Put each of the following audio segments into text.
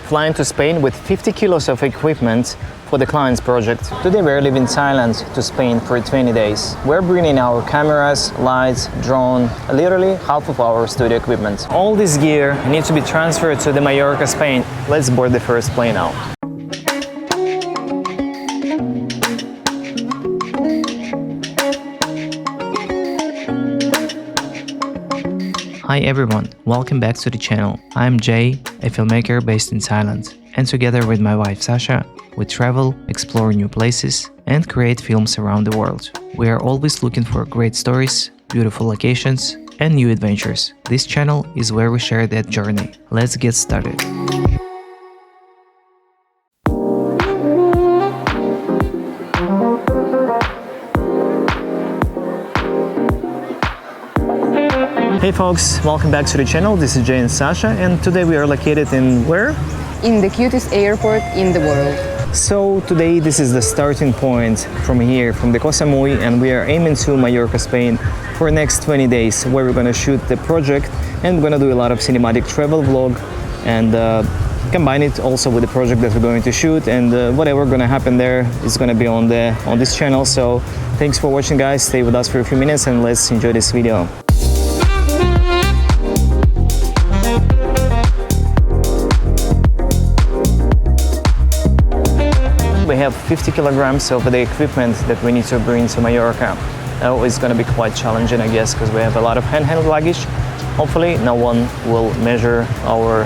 flying to Spain with 50 kilos of equipment for the client's project. Today we're leaving Thailand to Spain for 20 days. We're bringing our cameras, lights, drone, literally half of our studio equipment. All this gear needs to be transferred to the Mallorca, Spain. Let's board the first plane now. Hi everyone, welcome back to the channel. I'm Jay, a filmmaker based in Thailand, and together with my wife Sasha, we travel, explore new places, and create films around the world. We are always looking for great stories, beautiful locations, and new adventures. This channel is where we share that journey. Let's get started. Hey folks, welcome back to the channel. This is Jay and Sasha, and today we are located in where? In the cutest airport in the world. So today this is the starting point from here, from the Koh Samui, and we are aiming to Mallorca, Spain for the next 20 days where we're gonna shoot the project and we're gonna do a lot of cinematic travel vlog and combine it also with the project that we're going to shoot, and whatever gonna happen there is gonna be on this channel. So thanks for watching guys, stay with us for a few minutes and let's enjoy this video. We have 50 kilograms of the equipment that we need to bring to Mallorca. Now it's going to be quite challenging, I guess, because we have a lot of handheld luggage. Hopefully no one will measure our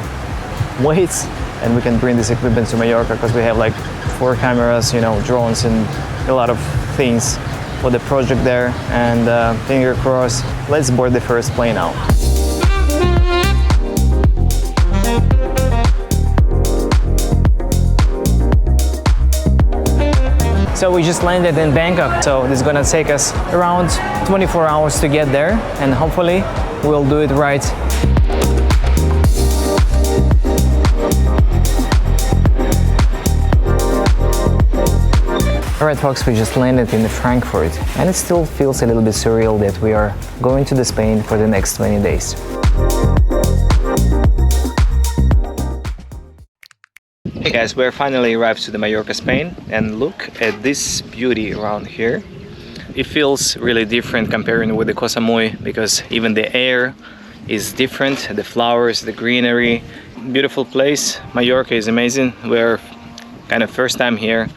weights and we can bring this equipment to Mallorca, because we have like 4 cameras, drones and a lot of things for the project there. And finger crossed, let's board the first plane now. So we just landed in Bangkok, so this is gonna take us around 24 hours to get there, and hopefully we'll do it right. Alright folks, we just landed in Frankfurt, and it still feels a little bit surreal that we are going to Spain for the next 20 days. Hey guys, we're finally arrived to the Mallorca, Spain, and look at this beauty around here. It feels really different comparing with the Koh Samui, because even the air is different, the flowers, the greenery, beautiful place. Mallorca is amazing. We're kind of first time here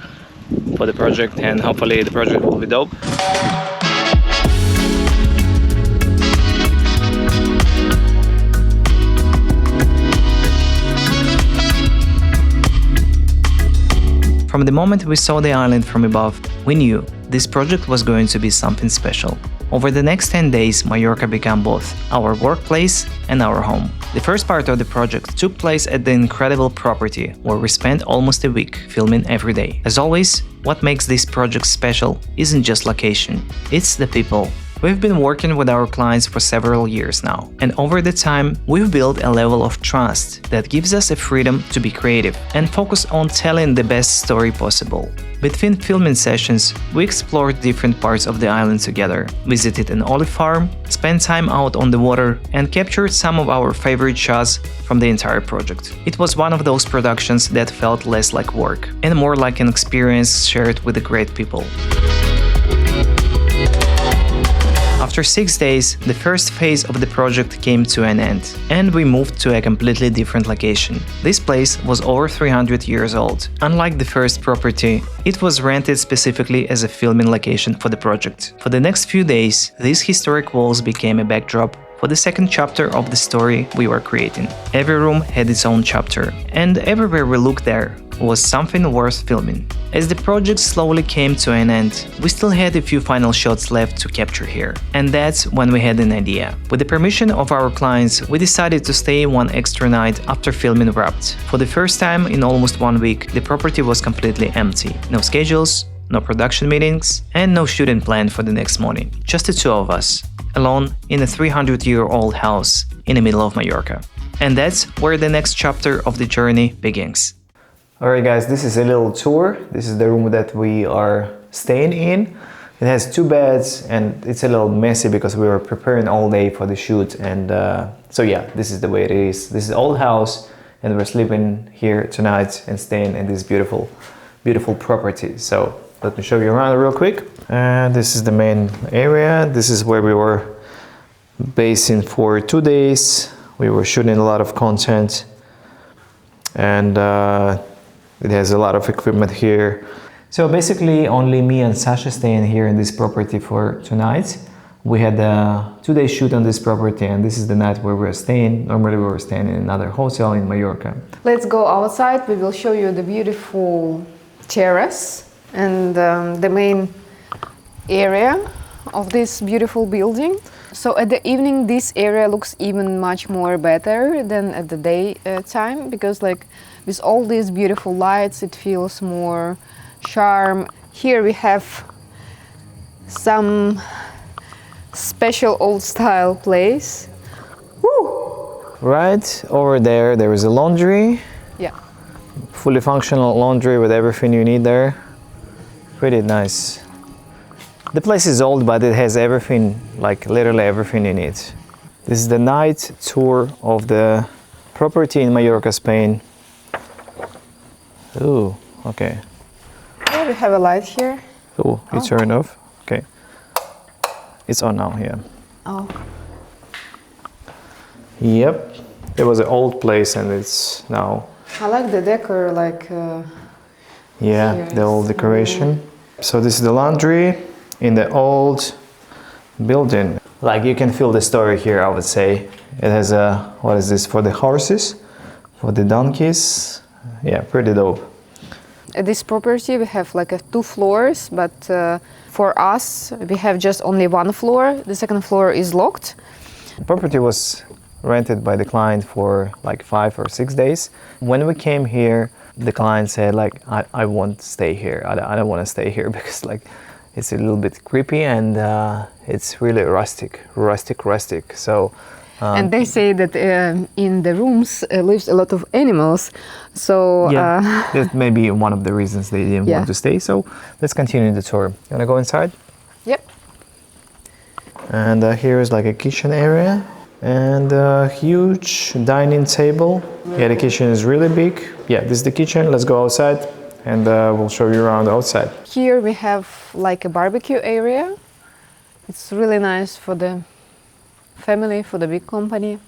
for the project, and hopefully the project will be dope. From the moment we saw the island from above, we knew this project was going to be something special. Over the next 10 days, Mallorca became both our workplace and our home. The first part of the project took place at the incredible property, where we spent almost a week filming every day. As always, what makes this project special isn't just location, it's the people. We've been working with our clients for several years now, and over the time, we've built a level of trust that gives us a freedom to be creative and focus on telling the best story possible. Between filming sessions, we explored different parts of the island together, visited an olive farm, spent time out on the water, and captured some of our favorite shots from the entire project. It was one of those productions that felt less like work and more like an experience shared with the great people. After 6 days, the first phase of the project came to an end, and we moved to a completely different location. This place was over 300 years old. Unlike the first property, it was rented specifically as a filming location for the project. For the next few days, these historic walls became a backdrop for the second chapter of the story we were creating. Every room had its own chapter, and everywhere we looked there was something worth filming. As the project slowly came to an end, we still had a few final shots left to capture here. And that's when we had an idea. With the permission of our clients, we decided to stay one extra night after filming wrapped. For the first time in almost 1 week, the property was completely empty. No schedules, no production meetings, and no shooting plan for the next morning. Just the two of us, alone in a 300-year-old house in the middle of Mallorca. And that's where the next chapter of the journey begins. Alright guys, this is a little tour. This is the room that we are staying in. It has 2 beds and it's a little messy because we were preparing all day for the shoot, and so yeah, this is the way it is. This is old house and we're sleeping here tonight and staying in this beautiful, beautiful property. So let me show you around real quick. And this is the main area. This is where we were basing for 2 days. We were shooting a lot of content, and it has a lot of equipment here. So basically only me and Sasha staying here in this property for tonight. We had a 2-day shoot on this property, and this is the night where we're staying. Normally we were staying in another hotel in Mallorca. Let's go outside. We will show you the beautiful terrace and the main area of this beautiful building. So at the evening this area looks even much more better than at the day time, because like with all these beautiful lights it feels more charm. Here we have some special old style place. Woo! Right over there, there is a laundry. Yeah. Fully functional laundry with everything you need there. Pretty nice. The place is old, but it has everything, like literally everything you need. This is the night tour of the property in Mallorca, Spain. Ooh, okay. Yeah, we have a light here. Oh, you turn off? Okay. It's on now, yeah. Oh. Yep. It was an old place and it's now... I like the decor, like... yeah, here the old decoration. So this is the laundry in the old building. Like you can feel the story here, I would say. It has a, what is this, for the horses, for the donkeys. Yeah, pretty dope. At this property we have like 2 floors, but for us we have just only 1 floor. The second floor is locked. The property was rented by the client for like 5 or 6 days. When we came here, the client said like, I won't stay here. I don't want to stay here because like it's a little bit creepy and it's really rustic. So and they say that in the rooms lives a lot of animals. So yeah, that may be one of the reasons they didn't want to stay. So let's continue the tour. You wanna go inside? Yep. And here is like a kitchen area and a huge dining table. Yeah, the kitchen is really big. Yeah, this is the kitchen. Let's go outside and we'll show you around outside. Here we have like a barbecue area. It's really nice for the family, for the big company.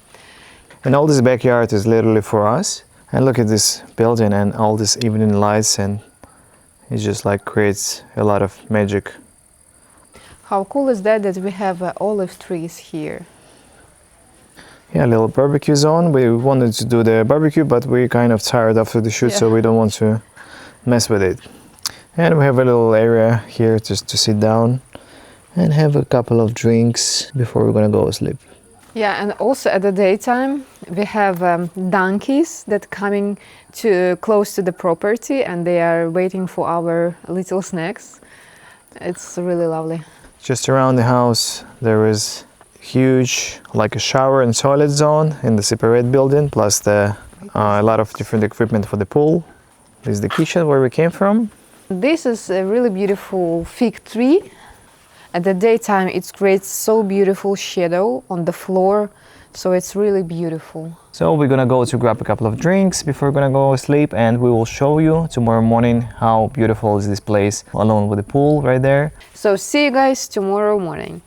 And all this backyard is literally for us. And look at this building and all these evening lights, and it just like creates a lot of magic. How cool is that we have olive trees here? Yeah, a little barbecue zone. We wanted to do the barbecue, but we're kind of tired after the shoot, so we don't want to mess with it. And we have a little area here just to sit down and have a couple of drinks before we're gonna go sleep. Yeah, and also at the daytime we have donkeys that coming to close to the property and they are waiting for our little snacks. It's really lovely. Just around the house there is huge like a shower and toilet zone in the separate building, plus the a lot of different equipment for the pool. This is the kitchen where we came from. This is a really beautiful fig tree. At the daytime it creates so beautiful shadow on the floor, so it's really beautiful. So we're gonna go to grab a couple of drinks before we're gonna go sleep, and we will show you tomorrow morning how beautiful is this place along with the pool right there. So see you guys tomorrow morning.